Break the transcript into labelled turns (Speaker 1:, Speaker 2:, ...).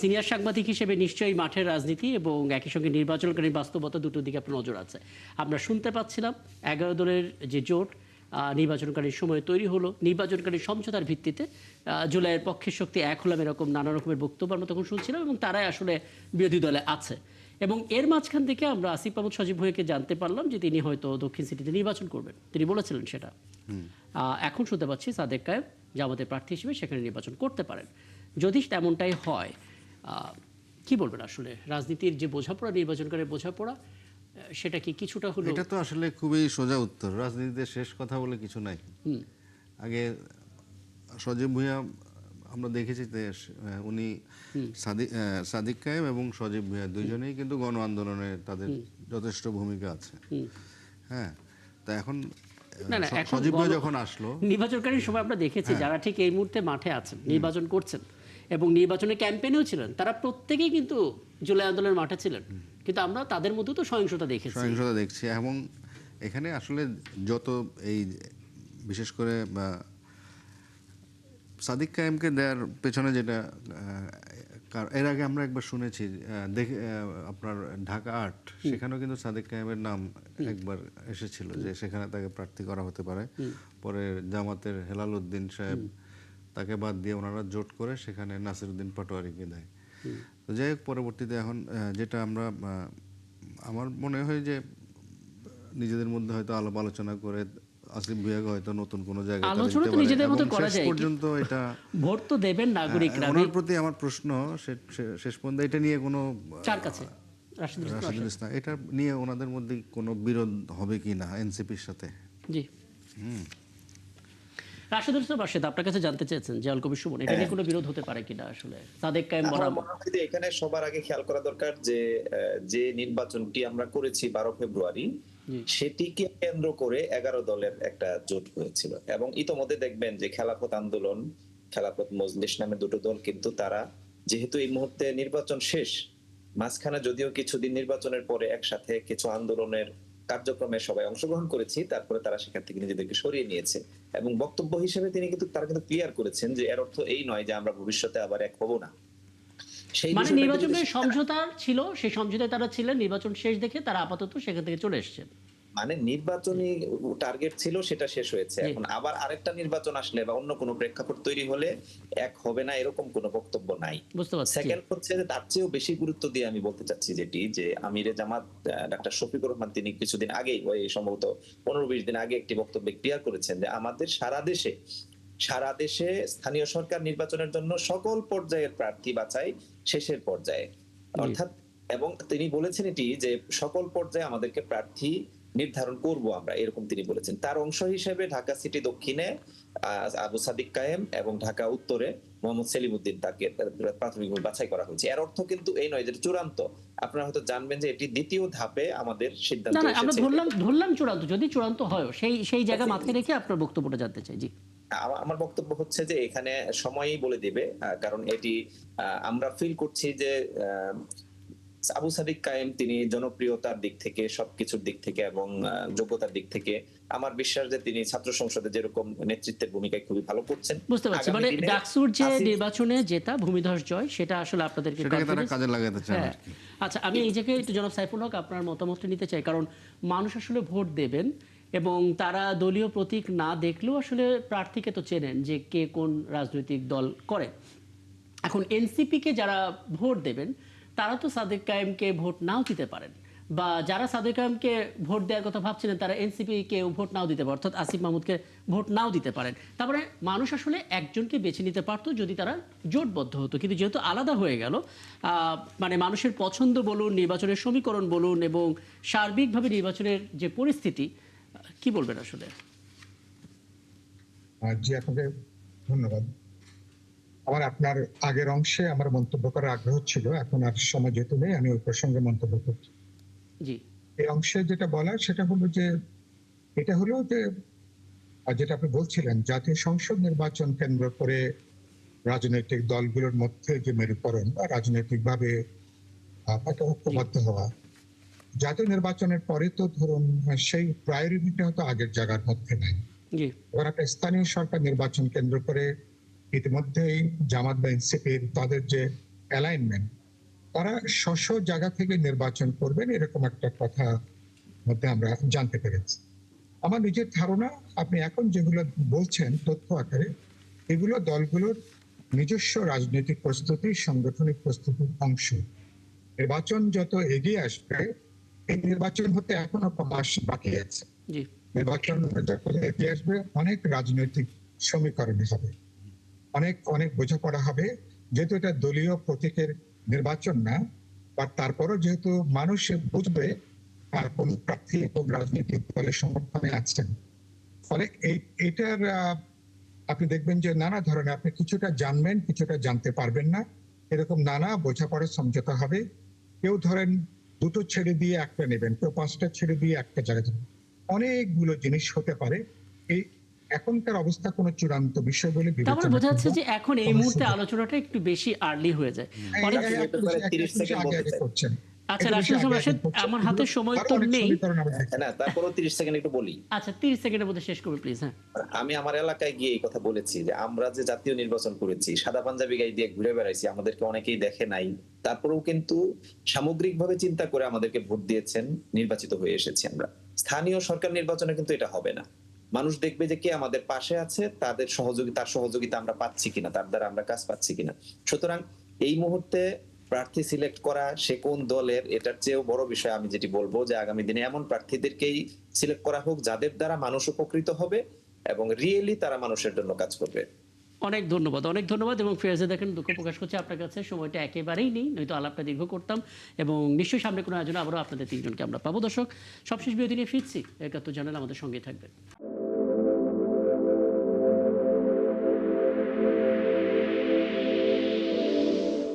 Speaker 1: Senior সাংবাদিক হিসেবে নিশ্চয়ই মাঠের রাজনীতি এবং একই সঙ্গে নির্বাচনকালীন বাস্তবতা দুটোর দিকে আপনার নজর আছে। আমরা শুনতে পাচ্ছিলাম 11 দলের যে জোট নির্বাচনকালীন সময়ে তৈরি হলো, নির্বাচনকালীন সমঝোতার ভিত্তিতে জুলাইয়ের পক্ষের শক্তি এক হলাম, এরকম নানা রকমের বক্তব্য আমরা তখন শুনছিলাম এবং তারাই আসলে বিরোধী দলে আছে। এবং এর মাঝখান থেকে আমরা আসিফ মাহমুদ সজীব ভুঁইয়াকে জানতে পারলাম যে তিনি হয়তো দক্ষিণ সিটিতে নির্বাচন করবেন, তিনি বলেছিলেন সেটা। এখন শুনতে পাচ্ছি সাদেক কায়েম জামাতের প্রার্থী হিসেবে সেখানে নির্বাচন করতে পারেন। যদি তেমনটাই হয়, কি বলবেন আসলে রাজনীতির যে বোঝাপড়া, নির্বাচনকারী বোঝাপড়া, সেটা কি কিছুটা হলো?
Speaker 2: এটা তো আসলে খুবই সোজা উত্তর, রাজনীতিতে শেষ কথা বলে কিছু নাই। আগে সজীব ভুঁইয়া আমরা দেখেছি যে উনি সাদিক কায়েম এবং সজীব ভুঁইয়া দুইজনেই কিন্তু গণ আন্দোলনে তাদের যথেষ্ট ভূমিকা আছে। হ্যাঁ, তা এখন সজীব ভুঁইয়া যখন আসলো
Speaker 1: নির্বাচনকালীন সময় আমরা দেখেছি যারা ঠিক এই মুহূর্তে মাঠে আছেন, নির্বাচন করছেন এবং নির্বাচনের ক্যাম্পেইনেও ছিলেন, তারা প্রত্যেকেই কিন্তু জুলাই আন্দোলনের মাঠে ছিলেন, কিন্তু আমরা তাদের মধ্যে তো সহিংসতা দেখছি।
Speaker 2: এবং এখানে আসলে যত এই বিশেষ করে সাদিক কায়েমকে দেওয়ার পেছনে যেটা, এর আগে আমরা একবার শুনেছি আপনার ঢাকা ৮ সেখানেও কিন্তু সাদিক কায়েমের নাম একবার এসেছিল যে সেখানে তাকে প্রার্থী করা হতে পারে। পরে জামাতের হেলাল উদ্দিন সাহেব তাকে বাদ দিয়ে ওনারা জোট করে সেখানে নাসিরউদ্দিন পাটোয়ারিকে দেয়। তো যাই হোক, পরবর্তীতে এখন যেটা আমরা, আমার মনে হয় যে নিজেদের মধ্যে হয়তো আলাপ আলোচনা করে আসিফ ভুঁইয়াকে হয়তো নতুন কোনো জায়গায়
Speaker 1: আলোচনা তো নিজেদের মতো করা যায়,
Speaker 2: পর্যন্ত এটা
Speaker 1: ভোট তো দেবেন নাগরিকরা।
Speaker 2: ওনার প্রতি আমার প্রশ্ন, শেষ পর্যন্ত এটা নিয়ে কোনো
Speaker 1: চার কাছে
Speaker 2: রাশিদুল ইসলাম, এটা নিয়ে ওনাদের মধ্যে কোনো বিরোধ হবে কি না এনসিপির সাথে?
Speaker 1: জি, রাশিদুল ইসলাম রাশেদ আপনার কাছে জানতে চেয়েছেন যে আল কবির সুমন, এটা নিয়ে কোনো বিরোধ হতে পারে কিনা আসলে সাদেক কায়েম বরাবর?
Speaker 3: এখানে সবার আগে খেয়াল করা দরকার যে যে নির্বাচনটি আমরা করেছি 12 ফেব্রুয়ারি, সেটিকে কেন্দ্র করে 11 দলের একটা জোট হয়েছিল এবং ইতোমধ্যে দেখবেন যে খেলাফত আন্দোলন, খেলাফত মজলিস নামে দুটো দল, কিন্তু তারা যেহেতু এই মুহূর্তে নির্বাচন শেষ, মাঝখানে যদিও কিছুদিন নির্বাচনের পরে একসাথে কিছু আন্দোলনের কার্যক্রমে সবাই অংশগ্রহণ করেছি, তারপরে তারা সেখান থেকে নিজেদেরকে সরিয়ে নিয়েছে এবং বক্তব্য হিসেবে তারা কিন্তু ক্লিয়ার করেছেন যে এর অর্থ এই নয় যে আমরা ভবিষ্যতে আবার এক হব না।
Speaker 1: মানে নির্বাচনের সমঝোতা ছিল, সেই সমঝোতায় তারা ছিলেন, নির্বাচন শেষ দেখে তারা আপাতত সেখান থেকে চলে এসেছেন।
Speaker 3: মানে নির্বাচনী টার্গেট ছিল, সেটা শেষ হয়েছে। এখন আবার আরেকটা নির্বাচন আসলে বা অন্য কোনো প্রেক্ষাপট তৈরি হলে এক হবে না, এরকম কোনো বক্তব্য নাই।
Speaker 1: বুঝতে পারছি।
Speaker 3: সেকেন্ড হচ্ছে যে তার চেয়েও বেশি গুরুত্ব দিয়ে আমি বলতে চাচ্ছি যেটি, যে আমিরে জামাত ডাক্তার শফিকুর রহমান তিনি কিছুদিন আগেই, ওই সম্ভবত 15-20 দিন আগে একটি বক্তব্যে ক্লিয়ার করেছেন যে আমাদের সারা দেশে স্থানীয় সরকার নির্বাচনের জন্য সকল পর্যায়ের প্রার্থী বাছাই শেষের পর্যায়ে, অর্থাৎ, এবং তিনি বলেছেন এটি যে সকল পর্যায়ে আমাদেরকে প্রার্থী নির্ধারণ করব আমরা, এরকম তিনি বলেছেন। তার অংশ হিসেবে ঢাকা সিটি দক্ষিণে আবু সাদিক কায়েম এবং ঢাকা উত্তরে মোহাম্মদ সেলিম উদ্দিন তাকে প্রাথমিকভাবে বাছাই করা হয়েছে। এর অর্থ কিন্তু এই নয় যে চূড়ান্ত। আপনারা হয়তো জানবেন যে এটি দ্বিতীয় ধাপে আমাদের সিদ্ধান্ত এসেছে।
Speaker 1: আমরা ধরলাম চূড়ান্ত, যদি চূড়ান্ত হয় সেই জায়গা মাথায় রেখে আপনার বক্তব্যটা জানতে চাই। জি,
Speaker 3: আমার বক্তব্য হচ্ছে যে এখানে সময়ই বলে দিবে, কারণ এটি আমরা ফিল করছি যে আবু সাদিক কায়েম তিনি জনপ্রিয়তার দিক থেকে, সবকিছুর দিক থেকে এবং যোগ্যতার দিক থেকে আমার বিশ্বাস যে তিনি ছাত্র সংসদে যেরকম নেতৃত্বের ভূমিকায় খুবই ভালো করছেন।
Speaker 1: বুঝতে পারছি, মানে ডাকসুর যে নির্বাচনে জেতা, ভূমিধস জয়, সেটা আসলে আপনাদেরকে
Speaker 2: কাজে লাগাতে চান।
Speaker 1: আচ্ছা, আমি এই জায়গায় একটু জনাব সাইফুল হক আপনার মতামতটা নিতে চাই, কারণ মানুষ আসলে ভোট দেবেন এবং তারা দলীয় প্রতীক না দেখলেও আসলে প্রার্থীকে তো চেনেন যে কে কোন রাজনৈতিক দল করে। এখন এনসিপিকে যারা ভোট দেবেন তারা তো সাদেক কায়েমকে ভোট নাও দিতে পারেন, বা যারা সাদেক কায়েমকে ভোট দেওয়ার কথা ভাবছিলেন তারা এনসিপিকে ভোট নাও দিতে পারেন, অর্থাৎ আসিফ মাহমুদকে ভোট নাও দিতে পারেন। তারপরে মানুষ আসলে একজনকে বেছে নিতে পারতো যদি তারা জোটবদ্ধ হতো, কিন্তু যেহেতু আলাদা হয়ে গেল, মানে মানুষের পছন্দ বলুন, নির্বাচনের সমীকরণ বলুন এবং সার্বিকভাবে নির্বাচনের যে পরিস্থিতি, কি বলবেন আসলে?
Speaker 4: জি, আপনাকে ধন্যবাদ। আমার আপনার আগের অংশে আমার মন্তব্য করার আগ্রহ ছিল, এখন আর সময় যেহেতু নেই, আমি ওই প্রসঙ্গে মন্তব্য করছি।
Speaker 1: জি,
Speaker 4: এই অংশে যেটা বলার সেটা হলো যে এটা হলো যে যেটা আপনি বলছিলেন, জাতীয় সংসদ নির্বাচন কেন্দ্র করে রাজনৈতিক দলগুলোর মধ্যে যে মেরুকরণ বা রাজনৈতিকভাবে একটা ঐক্যবদ্ধ হওয়া, জাতীয় নির্বাচনের পরে তো ধরুন সেই প্রায়োরিটিটা হয়তো আগের জায়গার মধ্যে নাই। এবার একটা স্থানীয় সরকার নির্বাচন কেন্দ্র করে ইতিমধ্যেই জামাত বা এনসিপির তাদের যে অ্যালাইনমেন্ট, তারা স্ব জায়গা থেকে নির্বাচন করবেন এরকম একটা কথা মধ্যে আমরা জানতে পেরেছি। আমার নিজের ধারণা, আপনি এখন যেগুলো বলছেন তথ্য আকারে, এগুলো দলগুলোর নিজস্ব রাজনৈতিক প্রস্তুতি, সাংগঠনিক প্রস্তুতির অংশ। নির্বাচন যত এগিয়ে আসবে, এই নির্বাচন হতে এখনো মাস বাকি আছে।
Speaker 1: জি,
Speaker 4: নির্বাচন যত এগিয়ে আসবে, অনেক রাজনৈতিক সমীকরণ হবে, অনেক অনেক বোঝাপড়া হবে। যেহেতু এটা দলীয় প্রতীকের নির্বাচন না, বা তারপরও যেহেতু মানুষ বুঝবে আর কোন প্রার্থী কোন রাজনৈতিক দলের সমর্থনে আছেন, ফলে এটার আপনি দেখবেন যে নানা ধরনের, আপনি কিছুটা জানবেন কিছুটা জানতে পারবেন না, এরকম নানা বোঝাপড়া সমঝোতা হবে। কেউ ধরেন দুটো ছেড়ে দিয়ে একটা নেবেন, কেউ পাঁচটা ছেড়ে দিয়ে একটা জায়গায় যাবেন, অনেকগুলো জিনিস হতে পারে। এই এখনকার অবস্থা কোনো চূড়ান্ত বিষয় বলে
Speaker 1: তারপরে
Speaker 4: বিবেচনা
Speaker 1: বোঝা যাচ্ছে
Speaker 4: করব
Speaker 1: যে এখন এই
Speaker 4: কোনো
Speaker 1: মুহূর্তে
Speaker 4: সুযোগ।
Speaker 1: আলোচনাটা একটু বেশি আর্লি হয়ে যায়।
Speaker 4: এই-
Speaker 1: অনেক
Speaker 4: এই একটু বেশি-
Speaker 3: ব্যাপারে 30
Speaker 4: একটু বেশি
Speaker 3: সেকেন্ড
Speaker 4: আগে
Speaker 3: বলতে
Speaker 4: আগে
Speaker 3: চাই।
Speaker 4: করছেন।
Speaker 1: আচ্ছা,
Speaker 4: একটু বেশি
Speaker 1: রাশিদুল
Speaker 4: আগে
Speaker 1: রাশেদ,
Speaker 4: আগে করছেন।
Speaker 1: আমার হাতে সময়
Speaker 4: আরো
Speaker 1: তো
Speaker 4: অনেক
Speaker 1: নেই।
Speaker 4: সমীকরণ আমরা দেখি।
Speaker 3: না, তারপরও 30 সেকেন্ড একটু বলি।
Speaker 1: আচ্ছা, 30 সেকেন্ডের মধ্যে শেষ করবে প্লিজ। হ্যাঁ,
Speaker 3: আমি আমার এলাকায় গিয়ে এই কথা বলেছি যে আমরা যে জাতীয় নির্বাচন করেছি, সাদা পাঞ্জাবি গায়ে দিয়ে ঘুরে বেড়াইছি, আমাদেরকে অনেকেই দেখে নাই, তারপরেও কিন্তু সামগ্রিকভাবে চিন্তা করে আমাদেরকে ভোট দিয়েছেন, নির্বাচিত হয়ে এসেছি আমরা। স্থানীয় সরকার নির্বাচনে কিন্তু এটা হবে না। মানুষ দেখবে যে কে আমাদের পাশে আছে, তার সহযোগিতা আমরা পাচ্ছি কিনা, তার দ্বারা আমরা কাজ পাচ্ছি কিনা। সুতরাং এই মুহূর্তে প্রার্থী সিলেক্ট করা, সে কোন দলের, এটার চেয়েও বড় বিষয় আমি যেটি বলবো যে আগামী দিনে এমন প্রার্থীদেরকেই সিলেক্ট করা হোক যাদের দ্বারা মানুষ উপকৃত হবে এবং রিয়েলি তারা মানুষের জন্য কাজ করবে।
Speaker 1: অনেক ধন্যবাদ, অনেক ধন্যবাদ। এবং ফিরোজা, দেখেন দুঃখ প্রকাশ করছে আপনার কাছে সময়টা একেবারেই নেই, নয়তো আলাপটা দীর্ঘ করতাম। এবং নিশ্চয়ই সামনে কোনো আয়োজনে আবারও আপনাদের তিনজনকে আমরা পাবো। দর্শক, সবশেষ বিরতি নিয়ে ফিরছি। ৭১ জানালে আমাদের সঙ্গে থাকবেন।